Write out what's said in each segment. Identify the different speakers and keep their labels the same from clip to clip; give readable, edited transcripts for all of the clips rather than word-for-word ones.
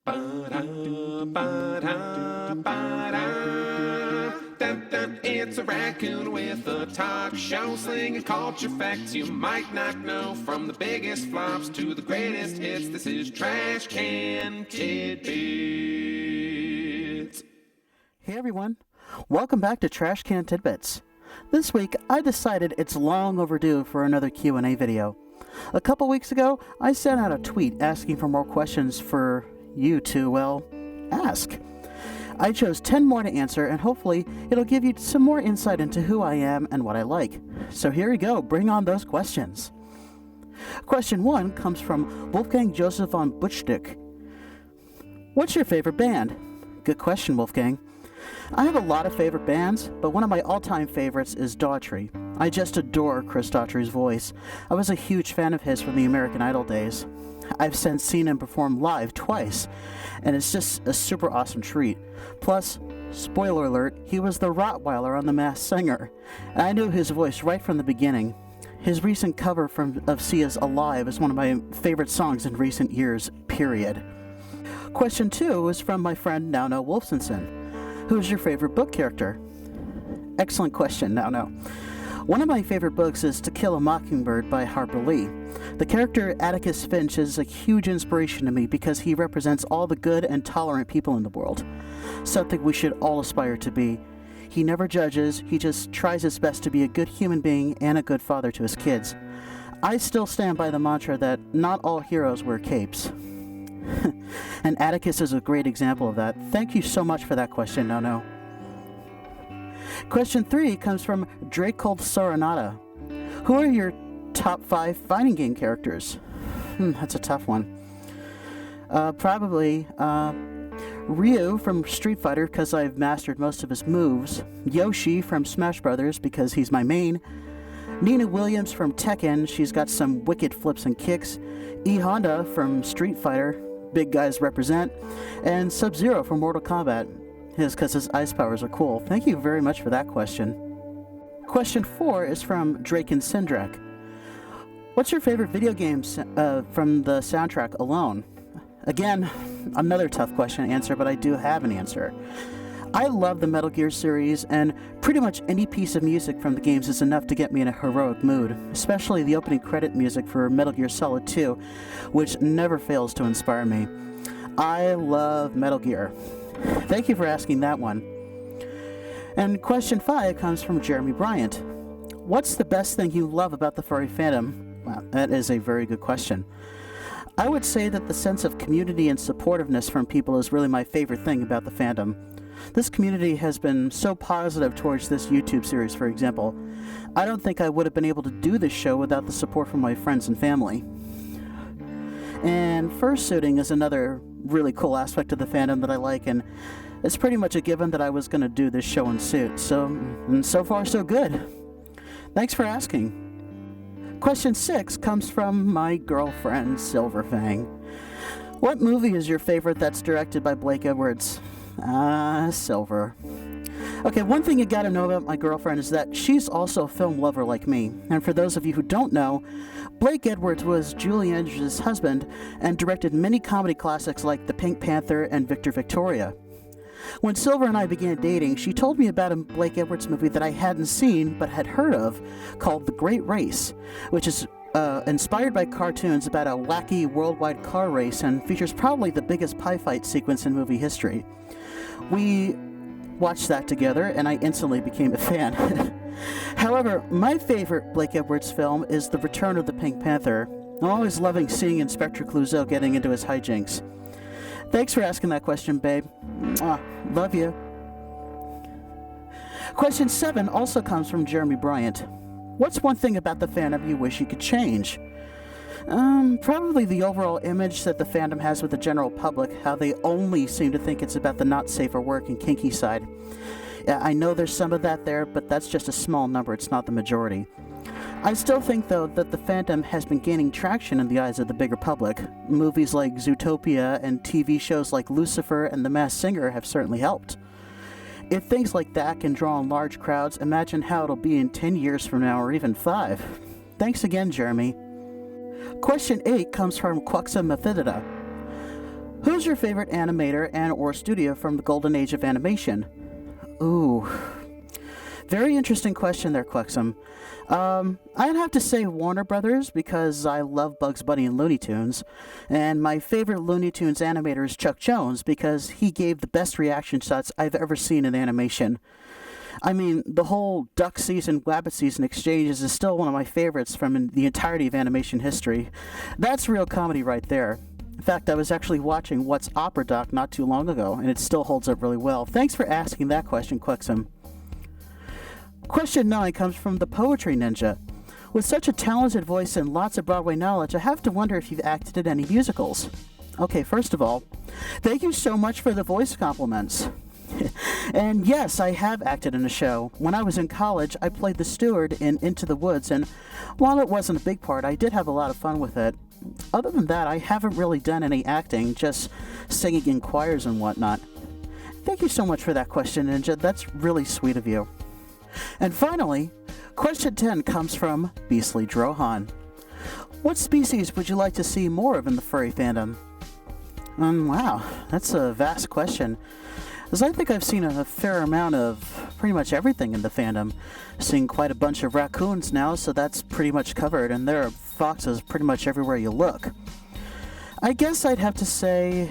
Speaker 1: Ba-da, ba-da, ba-da. Dun, dun. It's a raccoon with a talk show slinging culture facts you might not know. From the biggest flops to the greatest hits, this is Trash Can Tidbits.
Speaker 2: Hey everyone, welcome back to Trash Can Tidbits. This week, I decided it's long overdue for another Q&A video. A couple weeks ago, I sent out a tweet asking for more questions for you to, ask. I chose 10 more to answer, and hopefully it'll give you some more insight into who I am and what I like. So here you go, bring on those questions. Question 1 comes from Wolfgang Joseph von Butchdick. What's your favorite band? Good question, Wolfgang. I have a lot of favorite bands, but one of my all-time favorites is Daughtry. I just adore Chris Daughtry's voice. I was a huge fan of his from the American Idol days. I've since seen him perform live twice, and it's just a super awesome treat. Plus, spoiler alert, he was the Rottweiler on The Masked Singer, and I knew his voice right from the beginning. His recent cover of Sia's Alive is one of my favorite songs in recent years, period. Question 2 is from my friend Nauno Wolfsenson. Who's your favorite book character? Excellent question, Nauno. One of my favorite books is To Kill a Mockingbird by Harper Lee. The character Atticus Finch is a huge inspiration to me because he represents all the good and tolerant people in the world. Something we should all aspire to be. He never judges, he just tries his best to be a good human being and a good father to his kids. I still stand by the mantra that not all heroes wear capes. And Atticus is a great example of that. Thank you so much for that question, Nono. Question 3 comes from Dracold Soranada. Who are your top 5 fighting game characters? That's a tough one. Probably Ryu from Street Fighter because I've mastered most of his moves. Yoshi from Smash Brothers because he's my main. Nina Williams from Tekken, she's got some wicked flips and kicks. E Honda from Street Fighter, big guys represent. And Sub-Zero from Mortal Kombat, because his ice powers are cool. Thank you very much for that question. Question 4 is from Draken Sindrak. What's your favorite video game from the soundtrack alone? Again, another tough question to answer, but I do have an answer. I love the Metal Gear series, and pretty much any piece of music from the games is enough to get me in a heroic mood, especially the opening credit music for Metal Gear Solid 2, which never fails to inspire me. I love Metal Gear. Thank you for asking that one. And question 5 comes from Jeremy Bryant. What's the best thing you love about the furry fandom? Wow, that is a very good question. I would say that the sense of community and supportiveness from people is really my favorite thing about the fandom. This community has been so positive towards this YouTube series, for example. I don't think I would have been able to do this show without the support from my friends and family. And fursuiting is another really cool aspect of the fandom that I like, and it's pretty much a given that I was going to do this show in suit. So far so good. Thanks for asking. Question 6 comes from my girlfriend, Silverfang. What movie is your favorite that's directed by Blake Edwards? Silver. Okay, one thing you gotta know about my girlfriend is that she's also a film lover like me. And for those of you who don't know, Blake Edwards was Julie Andrews' husband and directed many comedy classics like The Pink Panther and Victor Victoria. When Silver and I began dating, she told me about a Blake Edwards movie that I hadn't seen but had heard of called The Great Race, which is inspired by cartoons about a wacky worldwide car race and features probably the biggest pie fight sequence in movie history. We watched that together, and I instantly became a fan. However, my favorite Blake Edwards film is The Return of the Pink Panther. I'm always loving seeing Inspector Clouseau getting into his hijinks. Thanks for asking that question, babe. Mwah. Love you. Question 7 also comes from Jeremy Bryant. What's one thing about the fandom you wish you could change? Probably the overall image that the fandom has with the general public, how they only seem to think it's about the not safe for work and kinky side. Yeah, I know there's some of that there, but that's just a small number, it's not the majority. I still think, though, that the fandom has been gaining traction in the eyes of the bigger public. Movies like Zootopia and TV shows like Lucifer and The Masked Singer have certainly helped. If things like that can draw in large crowds, imagine how it'll be in 10 years from now or even 5. Thanks again, Jeremy. Question 8 comes from Quaxa Mephidida. Who's your favorite animator and or studio from the golden age of animation? Ooh. Very interesting question there, Quexum. I'd have to say Warner Brothers because I love Bugs Bunny and Looney Tunes, and my favorite Looney Tunes animator is Chuck Jones because he gave the best reaction shots I've ever seen in animation. I mean, the whole duck season, rabbit season exchanges is still one of my favorites from the entirety of animation history. That's real comedy right there. In fact, I was actually watching What's Opera Doc not too long ago, and it still holds up really well. Thanks for asking that question, Quexum. Question 9 comes from the Poetry Ninja. With such a talented voice and lots of Broadway knowledge, I have to wonder if you've acted in any musicals. Okay, first of all, thank you so much for the voice compliments. And yes, I have acted in a show. When I was in college, I played the steward in Into the Woods, and while it wasn't a big part, I did have a lot of fun with it. Other than that, I haven't really done any acting, just singing in choirs and whatnot. Thank you so much for that question, Ninja. That's really sweet of you. And finally, question 10 comes from Beastly Drohan. What species would you like to see more of in the furry fandom? Wow, that's a vast question. As I think I've seen a fair amount of pretty much everything in the fandom. Seen quite a bunch of raccoons now, so that's pretty much covered, and there are foxes pretty much everywhere you look. I guess I'd have to say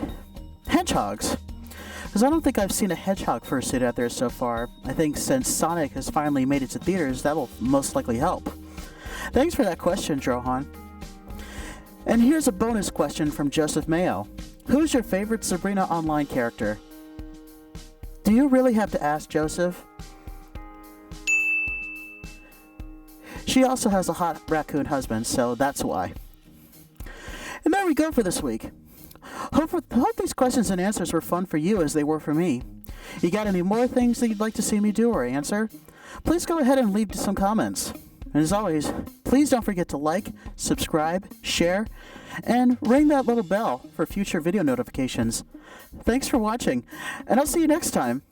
Speaker 2: hedgehogs. Because I don't think I've seen a hedgehog fursuit out there so far. I think since Sonic has finally made it to theaters, that'll most likely help. Thanks for that question, Drohan. And here's a bonus question from Joseph Mayo. Who's your favorite Sabrina Online character? Do you really have to ask, Joseph? She also has a hot raccoon husband, so that's why. And there we go for this week. Hope these questions and answers were fun for you as they were for me. You got any more things that you'd like to see me do or answer? Please go ahead and leave some comments. And as always, please don't forget to like, subscribe, share, and ring that little bell for future video notifications. Thanks for watching, and I'll see you next time.